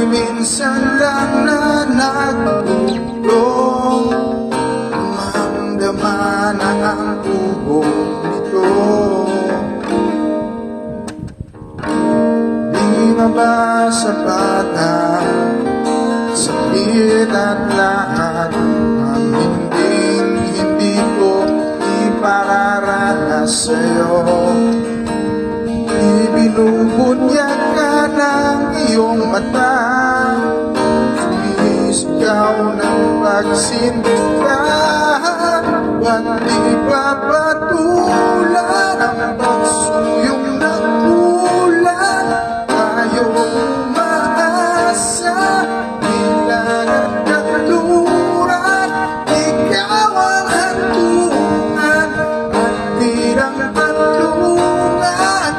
Minsan lang na nagtutulong, mamdaman ang ubong nito. Di nga ba sapat ang sakit at lahat ang hindi ko ipararanas sa'yo? Ibinubunyag ka ng iyong mata, sumisigaw ng pagsinta. Ba't di papatulan ang pagsuyong ng ulan? Tayo umaasa, bilang at katuluran. Ikaw ang hantungan at bilang patulungan.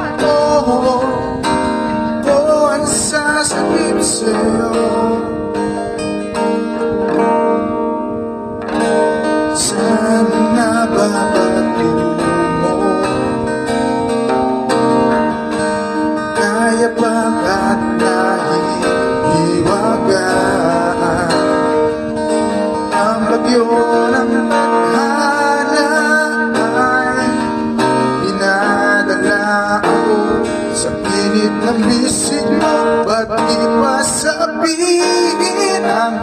Ang sasakit sa'yo, sana nababato mo. Kaya pa ba't nahihiwagaan ang bagyo ng tadhana? Ay pinadala ako sa init ng bisig mo. Ba't di pa sabihin ang